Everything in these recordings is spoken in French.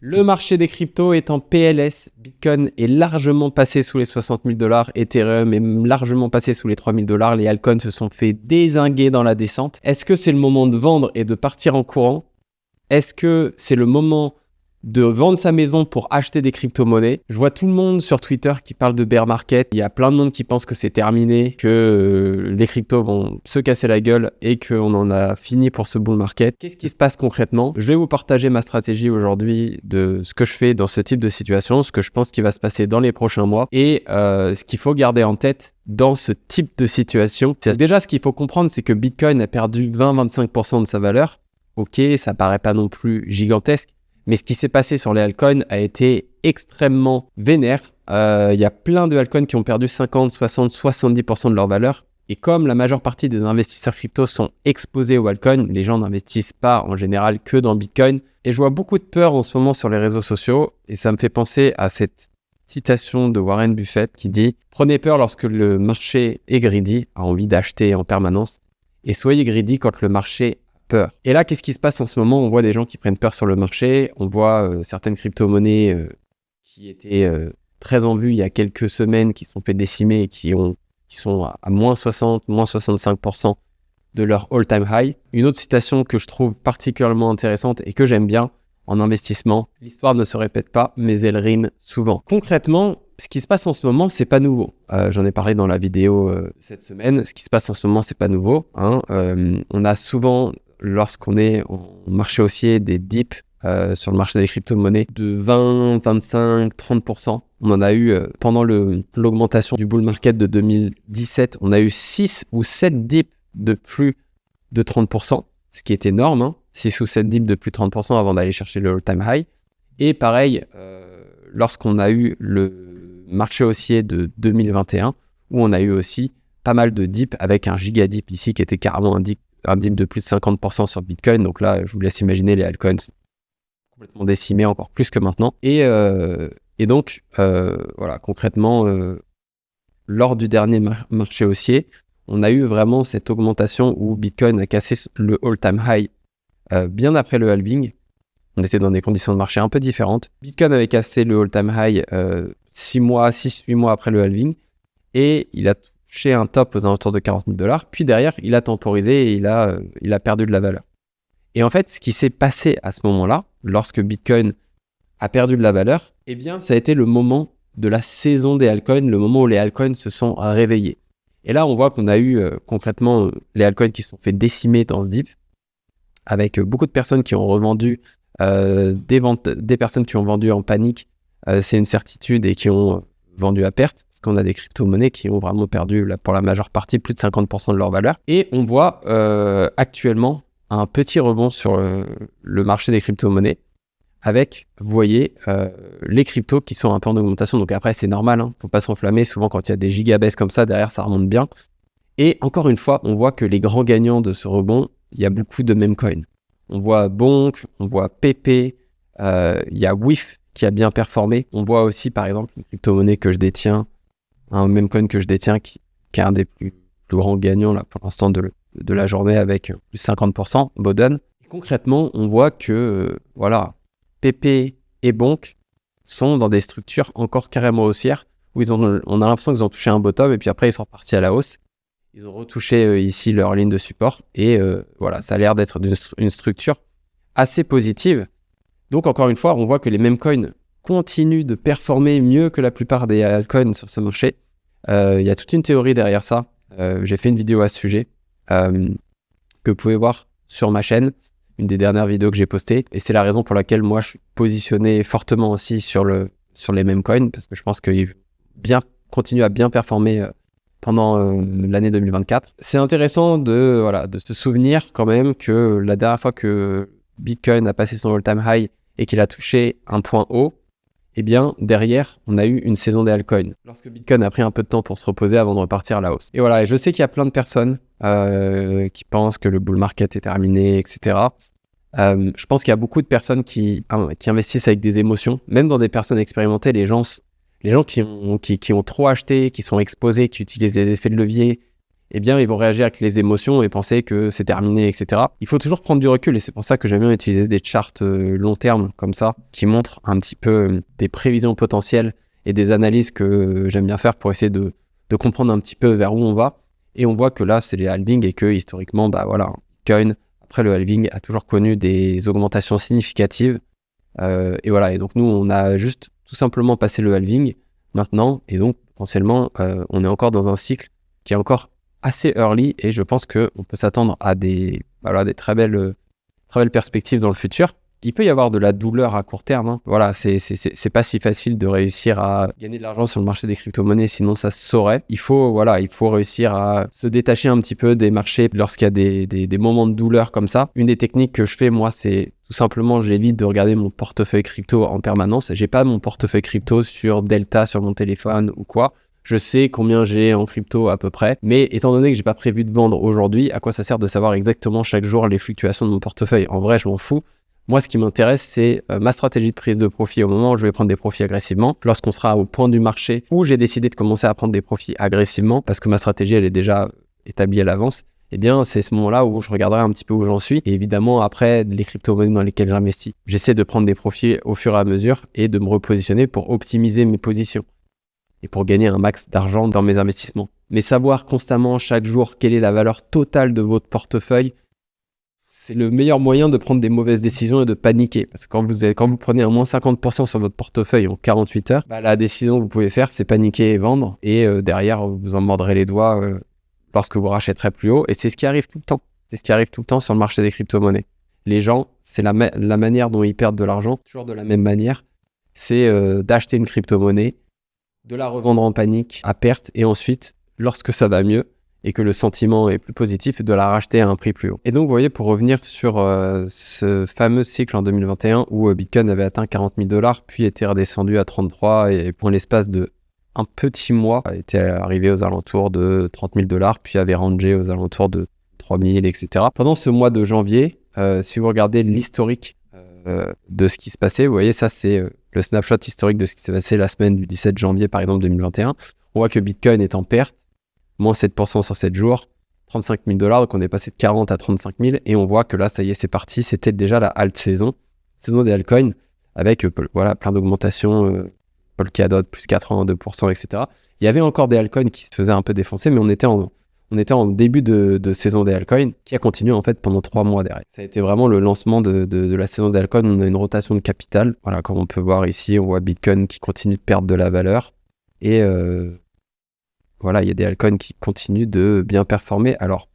Le marché des cryptos est en PLS. Bitcoin est largement passé sous les 60 000 $. Ethereum est largement passé sous les 3 000 $. Les altcoins se sont fait dézinguer dans la descente. Est-ce que c'est le moment de vendre et de partir en courant? Est-ce que c'est le moment de vendre sa maison pour acheter des crypto-monnaies? Je vois tout le monde sur Twitter qui parle de bear market. Il y a plein de monde qui pense que c'est terminé, que les cryptos vont se casser la gueule et qu'on en a fini pour ce bull market. Qu'est-ce qui se passe concrètement? Je vais vous partager ma stratégie aujourd'hui de ce que je fais dans ce type de situation, ce que je pense qui va se passer dans les prochains mois et ce qu'il faut garder en tête dans ce type de situation. Déjà, ce qu'il faut comprendre, c'est que Bitcoin a perdu 20-25% de sa valeur. Ok, ça paraît pas non plus gigantesque. Mais ce qui s'est passé sur les altcoins a été extrêmement vénère. Il y a plein de altcoins qui ont perdu 50, 60, 70% de leur valeur. Et comme la majeure partie des investisseurs crypto sont exposés aux altcoins, les gens n'investissent pas en général que dans Bitcoin. Et je vois beaucoup de peur en ce moment sur les réseaux sociaux. Et ça me fait penser à cette citation de Warren Buffett qui dit « Prenez peur lorsque le marché est greedy, a envie d'acheter en permanence. Et soyez greedy quand le marché peur. » Et là, qu'est-ce qui se passe en ce moment? On voit des gens qui prennent peur sur le marché. On voit certaines crypto-monnaies qui étaient très en vue il y a quelques semaines, qui sont fait décimer et qui sont à moins 60, moins 65% de leur all-time high. Une autre citation que je trouve particulièrement intéressante et que j'aime bien en investissement: l'histoire ne se répète pas, mais elle rime souvent. Concrètement, ce qui se passe en ce moment, c'est pas nouveau. J'en ai parlé dans la vidéo cette semaine. Ce qui se passe en ce moment, c'est pas nouveau. On a souvent, lorsqu'on est en marché haussier, des dips sur le marché des crypto-monnaies de 20, 25, 30%. On en a eu pendant l'augmentation du bull market de 2017, on a eu 6 ou 7 dips de plus de 30%, ce qui est énorme, 6 ou 7 dips de plus de 30% avant d'aller chercher le all-time high. Et pareil, lorsqu'on a eu le marché haussier de 2021, où on a eu aussi pas mal de dips, avec un giga dip ici qui était carrément un dip de plus de 50% sur Bitcoin. Donc là, je vous laisse imaginer, les altcoins sont complètement décimés, encore plus que maintenant. Et donc, voilà, concrètement, lors du dernier marché haussier, on a eu vraiment cette augmentation où Bitcoin a cassé le all-time high bien après le halving. On était dans des conditions de marché un peu différentes. Bitcoin avait cassé le all-time high 6-8 mois après le halving et il a touché un top aux alentours de 40 000 $. Puis derrière, il a temporisé et il a perdu de la valeur. Et en fait, ce qui s'est passé à ce moment-là, lorsque Bitcoin a perdu de la valeur, eh bien, ça a été le moment de la saison des altcoins, le moment où les altcoins se sont réveillés. Et là, on voit qu'on a eu concrètement les altcoins qui se sont fait décimer dans ce dip, avec beaucoup de personnes qui ont revendu, des personnes qui ont vendu en panique, c'est une certitude, et qui ont vendu à perte, parce qu'on a des crypto-monnaies qui ont vraiment perdu, là, pour la majeure partie, plus de 50% de leur valeur. Et on voit actuellement un petit rebond sur le marché des crypto-monnaies, avec, vous voyez, les cryptos qui sont un peu en augmentation. Donc après, c'est normal, faut pas s'enflammer. Souvent, quand il y a des gigabaisses comme ça, derrière, ça remonte bien. Et encore une fois, on voit que les grands gagnants de ce rebond, il y a beaucoup de meme coins. On voit Bonk, on voit PP, il y a WIF qui a bien performé. On voit aussi, par exemple, une crypto-monnaie que je détiens, un meme coin que je détiens qui est un des plus grands gagnants là, pour l'instant de la journée, avec plus 50%, Boden. Et concrètement, on voit que, voilà, PP et Bonk sont dans des structures encore carrément haussières, où on a l'impression qu'ils ont touché un bottom et puis après ils sont repartis à la hausse. Ils ont retouché ici leur ligne de support et voilà, ça a l'air d'être une structure assez positive. Donc encore une fois, on voit que les meme coins continuent de performer mieux que la plupart des altcoins sur ce marché. Il y a toute une théorie derrière ça. J'ai fait une vidéo à ce sujet que vous pouvez voir sur ma chaîne, une des dernières vidéos que j'ai postées, et c'est la raison pour laquelle moi je suis positionné fortement aussi sur les meme coins, parce que je pense qu'ils continuent à bien performer pendant l'année 2024. C'est intéressant de se souvenir quand même que la dernière fois que Bitcoin a passé son all-time high et qu'il a touché un point haut, eh bien derrière on a eu une saison des altcoins, lorsque Bitcoin a pris un peu de temps pour se reposer avant de repartir à la hausse. Et voilà, et je sais qu'il y a plein de personnes qui pensent que le bull market est terminé, etc. Je pense qu'il y a beaucoup de personnes qui investissent avec des émotions, même dans des personnes expérimentées. Les gens qui ont trop acheté, qui sont exposés, qui utilisent des effets de levier eh bien, ils vont réagir avec les émotions et penser que c'est terminé, etc. Il faut toujours prendre du recul et c'est pour ça que j'aime bien utiliser des charts long terme comme ça, qui montrent un petit peu des prévisions potentielles et des analyses que j'aime bien faire pour essayer de comprendre un petit peu vers où on va. Et on voit que là, c'est les halvings et que historiquement, Bitcoin, après le halving, a toujours connu des augmentations significatives. Et voilà, et donc nous, on a juste tout simplement passé le halving maintenant, et donc potentiellement, on est encore dans un cycle qui est encore assez early, et je pense qu'on peut s'attendre à des très belles perspectives dans le futur. Il peut y avoir de la douleur à court terme, hein. Voilà, c'est pas si facile de réussir à gagner de l'argent sur le marché des crypto-monnaies, sinon ça se saurait. Il faut réussir à se détacher un petit peu des marchés lorsqu'il y a des moments de douleur comme ça. Une des techniques que je fais, moi, c'est tout simplement, j'évite de regarder mon portefeuille crypto en permanence. J'ai pas mon portefeuille crypto sur Delta, sur mon téléphone ou quoi. Je sais combien j'ai en crypto à peu près, mais étant donné que j'ai pas prévu de vendre aujourd'hui, à quoi ça sert de savoir exactement chaque jour les fluctuations de mon portefeuille? En vrai, je m'en fous. Moi, ce qui m'intéresse, c'est ma stratégie de prise de profit au moment où je vais prendre des profits agressivement, lorsqu'on sera au point du marché où j'ai décidé de commencer à prendre des profits agressivement, parce que ma stratégie, elle est déjà établie à l'avance. Eh bien, c'est ce moment-là où je regarderai un petit peu où j'en suis. Et évidemment, après, les crypto-monnaies dans lesquelles j'investis, j'essaie de prendre des profits au fur et à mesure et de me repositionner pour optimiser mes positions et pour gagner un max d'argent dans mes investissements. Mais savoir constamment, chaque jour, quelle est la valeur totale de votre portefeuille, c'est le meilleur moyen de prendre des mauvaises décisions et de paniquer. Parce que quand vous prenez un moins 50% sur votre portefeuille en 48 heures, la décision que vous pouvez faire, c'est paniquer et vendre. Et derrière, vous en mordrez les doigts lorsque vous rachèterez plus haut. Et c'est ce qui arrive tout le temps. C'est ce qui arrive tout le temps sur le marché des crypto-monnaies. Les gens, c'est la manière dont ils perdent de l'argent, toujours de la même manière. C'est d'acheter une crypto-monnaie, de la revendre en panique à perte, et ensuite, lorsque ça va mieux et que le sentiment est plus positif, de la racheter à un prix plus haut. Et donc, vous voyez, pour revenir sur ce fameux cycle en 2021 où Bitcoin avait atteint 40 000 $, puis était redescendu à 33, et pour l'espace de un petit mois, était arrivé aux alentours de 30 000 $, puis avait rangé aux alentours de 3 000, etc. Pendant ce mois de janvier, si vous regardez l'historique de ce qui se passait, vous voyez, ça c'est le snapshot historique de ce qui s'est passé la semaine du 17 janvier, par exemple, 2021. On voit que Bitcoin est en perte, moins 7% sur 7 jours, 35 000 $, donc on est passé de 40 à 35 000, et on voit que là, ça y est, c'est parti, c'était déjà la alt saison des altcoins, avec plein d'augmentations, Polkadot, plus 82%, etc. Il y avait encore des altcoins qui se faisaient un peu défoncer, mais on était en début de saison des altcoins qui a continué en fait pendant 3 mois derrière. Ça a été vraiment le lancement de la saison des altcoins. On a une rotation de capital. Voilà, comme on peut voir ici, on voit Bitcoin qui continue de perdre de la valeur. Et il y a des altcoins qui continuent de bien performer. Alors,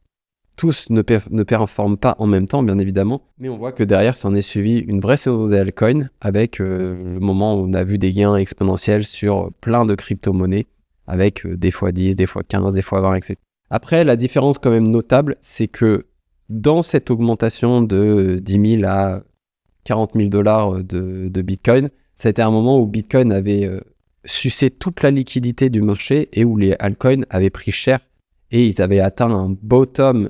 tous ne performent pas en même temps, bien évidemment, mais on voit que derrière, s'en est suivi une vraie saison des altcoins avec le moment où on a vu des gains exponentiels sur plein de crypto-monnaies avec des fois 10, des fois 15, des fois 20, etc. Après, la différence quand même notable, c'est que dans cette augmentation de 10 000 à 40 000 $ de Bitcoin, ça a été un moment où Bitcoin avait sucé toute la liquidité du marché et où les altcoins avaient pris cher et ils avaient atteint un bottom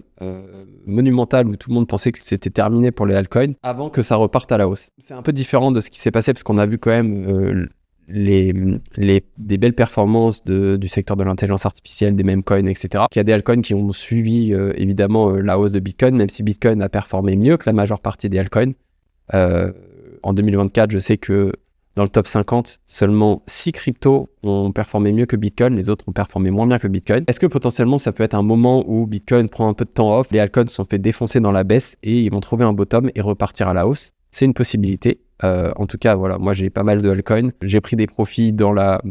monumental où tout le monde pensait que c'était terminé pour les altcoins avant que ça reparte à la hausse. C'est un peu différent de ce qui s'est passé parce qu'on a vu quand même des belles performances du secteur de l'intelligence artificielle, des meme coins, etc. Il y a des altcoins qui ont suivi évidemment la hausse de Bitcoin, même si Bitcoin a performé mieux que la majeure partie des altcoins. En 2024, je sais que dans le top 50, seulement 6 cryptos ont performé mieux que Bitcoin, les autres ont performé moins bien que Bitcoin. Est-ce que potentiellement ça peut être un moment où Bitcoin prend un peu de temps off, les altcoins se sont fait défoncer dans la baisse et ils vont trouver un bottom et repartir à la hausse? C'est une possibilité. En tout cas, voilà, moi j'ai pas mal de altcoins. J'ai pris des profits dans la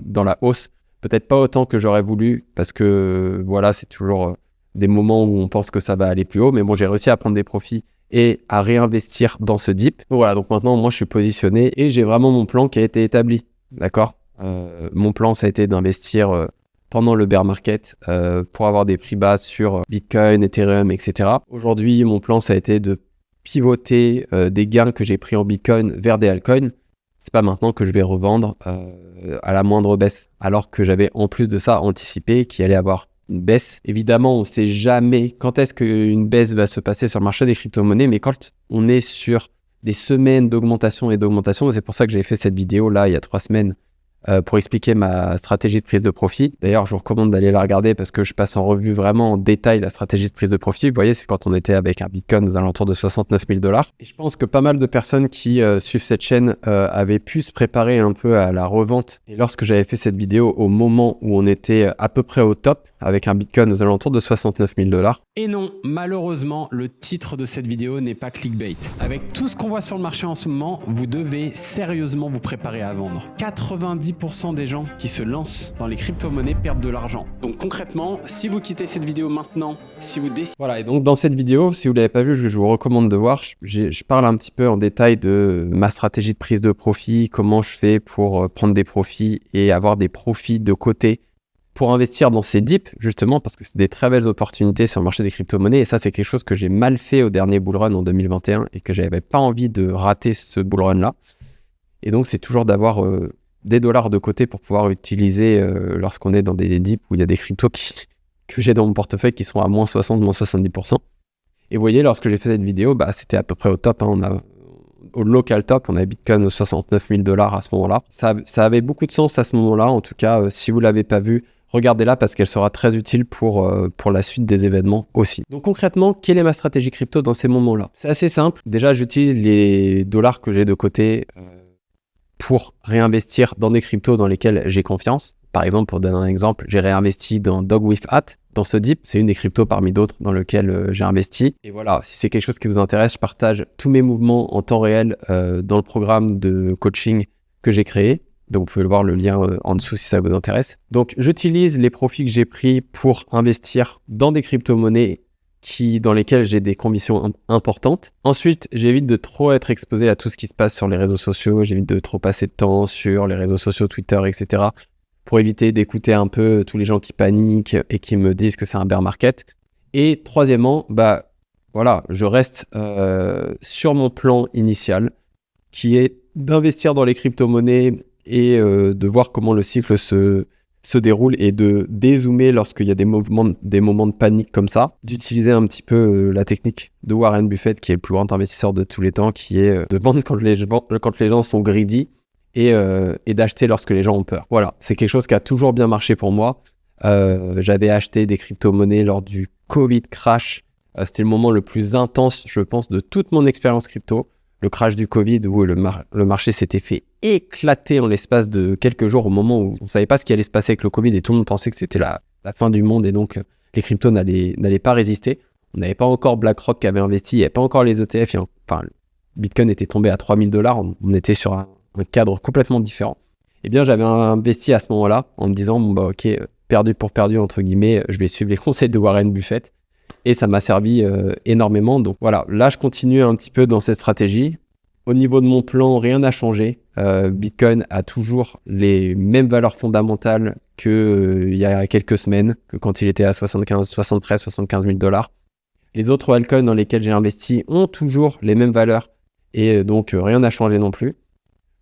hausse, peut-être pas autant que j'aurais voulu parce que voilà, c'est toujours des moments où on pense que ça va aller plus haut, mais bon, j'ai réussi à prendre des profits et à réinvestir dans ce dip. Voilà, donc maintenant, moi, je suis positionné et j'ai vraiment mon plan qui a été établi, d'accord? Mon plan, ça a été d'investir pendant le bear market pour avoir des prix bas sur Bitcoin, Ethereum, etc. Aujourd'hui, mon plan, ça a été de pivoter des gains que j'ai pris en Bitcoin vers des altcoins. C'est pas maintenant que je vais revendre à la moindre baisse, alors que j'avais en plus de ça anticipé qu'il allait avoir une baisse. Évidemment, on ne sait jamais quand est-ce qu'une baisse va se passer sur le marché des crypto-monnaies, mais quand on est sur des semaines d'augmentation et d'augmentation, c'est pour ça que j'avais fait cette vidéo là il y a 3 semaines pour expliquer ma stratégie de prise de profit. D'ailleurs, je vous recommande d'aller la regarder parce que je passe en revue vraiment en détail la stratégie de prise de profit. Vous voyez, c'est quand on était avec un Bitcoin aux alentours de 69 000 $. Et je pense que pas mal de personnes qui suivent cette chaîne avaient pu se préparer un peu à la revente. Et lorsque j'avais fait cette vidéo au moment où on était à peu près au top, avec un Bitcoin aux alentours de 69 000 $. Et non, malheureusement, le titre de cette vidéo n'est pas clickbait. Avec tout ce qu'on voit sur le marché en ce moment, vous devez sérieusement vous préparer à vendre. 90% des gens qui se lancent dans les crypto-monnaies perdent de l'argent. Donc concrètement, si vous quittez cette vidéo maintenant, si vous décidez... Voilà, et donc dans cette vidéo, si vous ne l'avez pas vu, je vous recommande de voir. Je parle un petit peu en détail de ma stratégie de prise de profit, comment je fais pour prendre des profits et avoir des profits de côté pour investir dans ces dips, justement, parce que c'est des très belles opportunités sur le marché des crypto-monnaies. Et ça, c'est quelque chose que j'ai mal fait au dernier bull run en 2021 et que j'avais pas envie de rater ce bull run-là. Et donc, c'est toujours d'avoir des dollars de côté pour pouvoir utiliser lorsqu'on est dans des dips où il y a des cryptos que j'ai dans mon portefeuille qui sont à moins 60, moins 70%. Et vous voyez, lorsque j'ai fait cette vidéo, c'était à peu près au top. On a au local top, on a Bitcoin aux 69 000 $ à ce moment-là. Ça avait beaucoup de sens à ce moment-là. En tout cas, si vous ne l'avez pas vu, regardez-la parce qu'elle sera très utile pour la suite des événements aussi. Donc concrètement, quelle est ma stratégie crypto dans ces moments-là? C'est assez simple. Déjà, j'utilise les dollars que j'ai de côté pour réinvestir dans des cryptos dans lesquels j'ai confiance. Par exemple, pour donner un exemple, j'ai réinvesti dans Dog-with-Hat, dans ce dip. C'est une des cryptos parmi d'autres dans lequel j'ai investi. Et voilà, si c'est quelque chose qui vous intéresse, je partage tous mes mouvements en temps réel dans le programme de coaching que j'ai créé. Donc, vous pouvez voir le lien en dessous si ça vous intéresse. Donc, j'utilise les profits que j'ai pris pour investir dans des crypto-monnaies dans lesquelles j'ai des convictions importantes. Ensuite, j'évite de trop être exposé à tout ce qui se passe sur les réseaux sociaux. J'évite de trop passer de temps sur les réseaux sociaux, Twitter, etc. pour éviter d'écouter un peu tous les gens qui paniquent et qui me disent que c'est un bear market. Et troisièmement, voilà, je reste sur mon plan initial qui est d'investir dans les crypto-monnaies et de voir comment le cycle se déroule et de dézoomer lorsqu'il y a des moments de panique comme ça, d'utiliser un petit peu la technique de Warren Buffett, qui est le plus grand investisseur de tous les temps, qui est de vendre quand les gens sont greedy et d'acheter lorsque les gens ont peur. Voilà, c'est quelque chose qui a toujours bien marché pour moi. J'avais acheté des crypto-monnaies lors du Covid crash. C'était le moment le plus intense, je pense, de toute mon expérience crypto. Le crash du Covid où le marché s'était fait éclater en l'espace de quelques jours au moment où on ne savait pas ce qui allait se passer avec le Covid et tout le monde pensait que c'était la fin du monde et donc les cryptos n'allaient pas résister. On n'avait pas encore BlackRock qui avait investi, il n'y avait pas encore les ETF. Bitcoin était tombé à 3 000 $, on était sur un cadre complètement différent. Eh bien, j'avais investi à ce moment-là en me disant, ok, perdu pour perdu, entre guillemets, je vais suivre les conseils de Warren Buffett. Et ça m'a servi énormément. Donc voilà, là, je continue un petit peu dans cette stratégie. Au niveau de mon plan, rien n'a changé. Bitcoin a toujours les mêmes valeurs fondamentales qu'il y a quelques semaines, que quand il était à 73, 75 000 $. Les autres altcoins dans lesquels j'ai investi ont toujours les mêmes valeurs. Et donc, rien n'a changé non plus.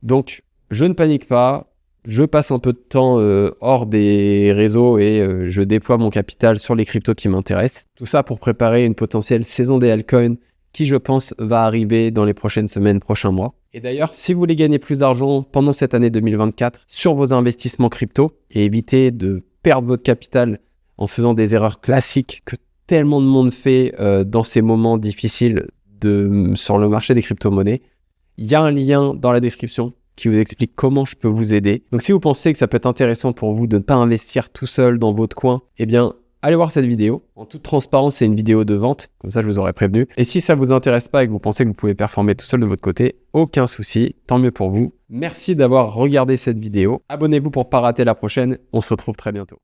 Donc, je ne panique pas. Je passe un peu de temps hors des réseaux et je déploie mon capital sur les cryptos qui m'intéressent. Tout ça pour préparer une potentielle saison des altcoins qui, je pense, va arriver dans les prochaines semaines, prochains mois. Et d'ailleurs, si vous voulez gagner plus d'argent pendant cette année 2024 sur vos investissements crypto et éviter de perdre votre capital en faisant des erreurs classiques que tellement de monde fait dans ces moments difficiles sur le marché des crypto-monnaies, il y a un lien dans la description qui vous explique comment je peux vous aider. Donc si vous pensez que ça peut être intéressant pour vous de ne pas investir tout seul dans votre coin, eh bien, allez voir cette vidéo. En toute transparence, c'est une vidéo de vente, comme ça je vous aurais prévenu. Et si ça ne vous intéresse pas et que vous pensez que vous pouvez performer tout seul de votre côté, aucun souci, tant mieux pour vous. Merci d'avoir regardé cette vidéo. Abonnez-vous pour ne pas rater la prochaine, on se retrouve très bientôt.